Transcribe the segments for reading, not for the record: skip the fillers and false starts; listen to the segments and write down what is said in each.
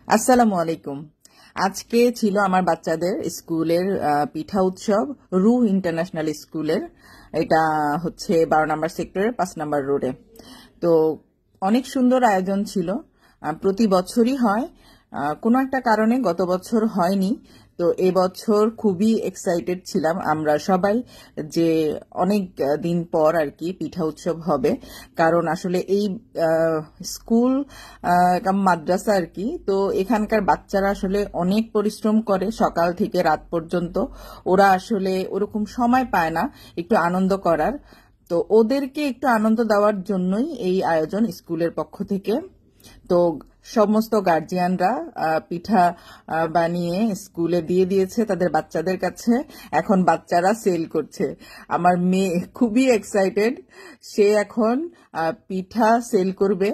আসসালামু আলাইকুম। আজকে ছিল আমার বাচ্চাদের স্কুলের পিঠা উৎসব, রুহ ইন্টারন্যাশনাল স্কুলের। এটা হচ্ছে 12 নম্বর সেক্টরের 5 নম্বর রোডে। তো অনেক সুন্দর আয়োজন ছিল। প্রতি বছরই হয়, কোনো একটা কারণে গত বছর হয়নি। তো এবছর খুবই এক্সাইটেড ছিলাম আমরা সবাই যে অনেক দিন পর আর কি পিঠা উৎসব হবে। কারণ আসলে এই স্কুল মাদ্রাসা আর কি, তো এখানকার বাচ্চারা আসলে অনেক পরিশ্রম করে সকাল থেকে রাত পর্যন্ত। ওরা আসলে ওরকম সময় পায় না একটু আনন্দ করার। তো ওদেরকে একটু আনন্দ দেওয়ার জন্যই এই আয়োজন স্কুলের পক্ষ থেকে। তো সমস্ত গার্জিয়ানরা পিঠা বানিয়ে স্কুলে দিয়ে দিয়েছে তাদের বাচ্চাদের কাছে। এখন বাচ্চারা সেল করছে। আমার মেয়ে খুবই এক্সাইটেড, সে এখন পিঠা সেল করবে।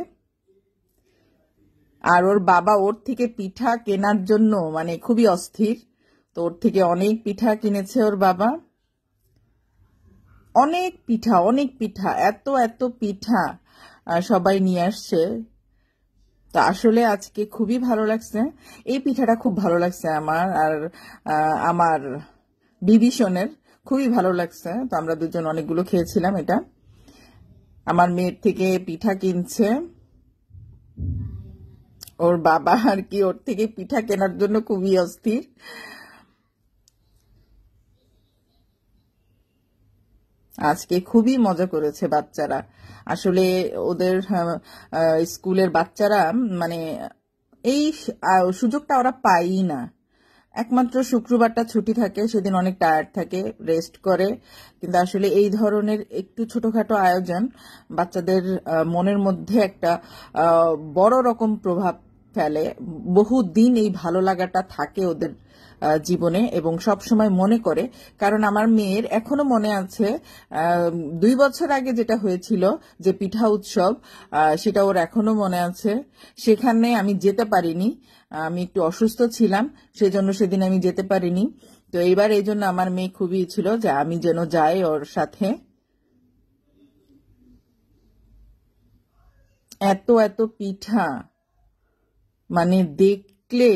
আর ওর বাবা ওর থেকে পিঠা কেনার জন্য মানে খুবই অস্থির। তো ওর থেকে অনেক পিঠা কিনেছে ওর বাবা। অনেক পিঠা, অনেক পিঠা, এত এত পিঠা সবাই নিয়ে আসছে। তো আসলে আজকে খুবই ভালো লাগছে। এই পিঠাটা খুব ভালো লাগছে আমার, আর আমার বিভীষণের খুবই ভালো লাগছে। তো আমরা দুজন অনেকগুলো খেয়েছিলাম এটা। আমার মেয়ের থেকে পিঠা কিনছে ওর বাবা আর কি, ওর থেকে পিঠা কেনার জন্য খুবই অস্থির। আজকে খুবই মজা করেছে বাচ্চারা। আসলে ওদের স্কুলের বাচ্চারা মানে এই সুযোগটা ওরা পায়ই না। একমাত্র শুক্রবারটা ছুটি থাকে, সেদিন অনেক টায়ার্ড থাকে, রেস্ট করে। কিন্তু আসলে এই ধরনের একটু ছোটখাটো আয়োজন বাচ্চাদের মনের মধ্যে একটা বড় রকম প্রভাব ফেলে। বহুদিন এই ভালো লাগাটা থাকে ওদের জীবনে এবং সব সময় মনে করে। কারণ আমার মেয়ের এখনো মনে আছে 2 বছর আগে যেটা হয়েছিল যে পিঠা উৎসব, সেটা ওর এখনো মনে আছে। সেখানে আমি যেতে পারিনি, আমি একটু অসুস্থ ছিলাম, সেজন্য সেদিন আমি যেতে পারিনি। তো এইবার এই জন্য আমার মেয়ে খুবই ছিল যে আমি যেন যাই ওর সাথে। এত এত পিঠা, মানে দেখলে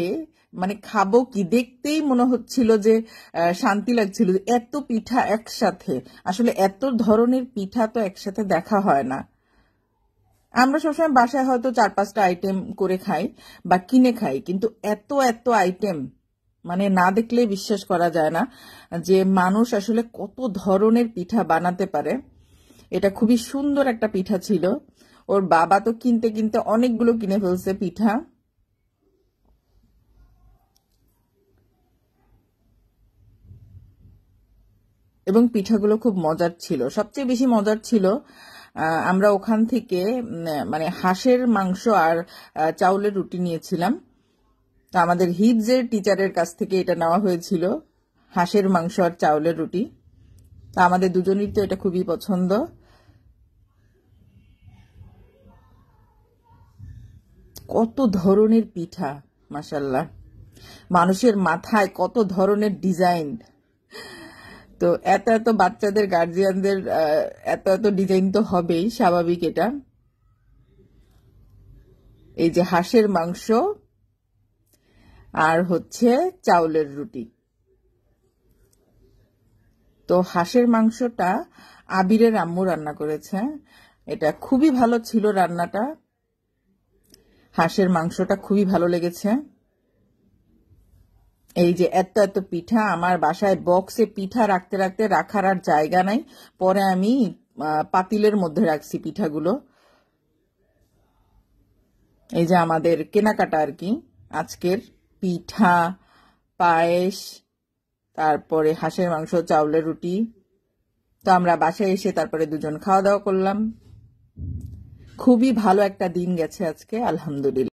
মানে খাবো কি, দেখতেই মনে হচ্ছিল যে শান্তি লাগছিল যে এত পিঠা একসাথে। আসলে এত ধরনের পিঠা তো একসাথে দেখা হয় না। আমরা সবসময় বাসায় হয়তো 4-5টা আইটেম করে খাই বা কিনে খাই, কিন্তু এত এত আইটেম মানে না দেখলে বিশ্বাস করা যায় না যে মানুষ আসলে কত ধরনের পিঠা বানাতে পারে। এটা খুবই সুন্দর একটা পিঠা ছিল। ওর বাবা তো কিনতে কিনতে অনেকগুলো কিনে ফেলছে পিঠা। এবং পিঠাগুলো খুব মজার ছিল। সবচেয়ে বেশি মজার ছিল আমরা ওখান থেকে মানে হাঁসের মাংস আর চাউলের রুটি নিয়েছিলাম। তো আমাদের হিপজের টিচারের কাছ থেকে এটা নেওয়া হয়েছিল, হাঁসের মাংস আর চাউলের রুটি। তা আমাদের দুজনেরই তো এটা খুবই পছন্দ। কত ধরনের পিঠা, মাশাল্লাহ। মানুষের মাথায় কত ধরনের ডিজাইন। তো এত এত বাচ্চাদের গার্জিয়ানদের এত এত ডিজাইন তো হবেই, স্বাভাবিক এটা। এই যে হাঁসের মাংস আর হচ্ছে চাউলের রুটি। তো হাঁসের মাংসটা আবিরের আম্মু রান্না করেছে। এটা খুবই ভালো ছিল রান্নাটা। হাঁসের মাংসটা খুবই ভালো লেগেছে। এই যে এত এত পিঠা, আমার বাসায় বক্সে পিঠা রাখতে রাখতে রাখার আর জায়গা নাই। পরে আমি পাতিলের মধ্যে রাখছি পিঠাগুলো। এই যে আমাদের কেনাকাটা আর কি আজকের, পিঠা, পায়েস, তারপরে হাঁসের মাংস, চাউলের রুটি। তো আমরা বাসায় এসে তারপরে দুজন খাওয়া দাওয়া করলাম। খুবই ভালো একটা দিন গেছে আজকে, আলহামদুলিল্লাহ।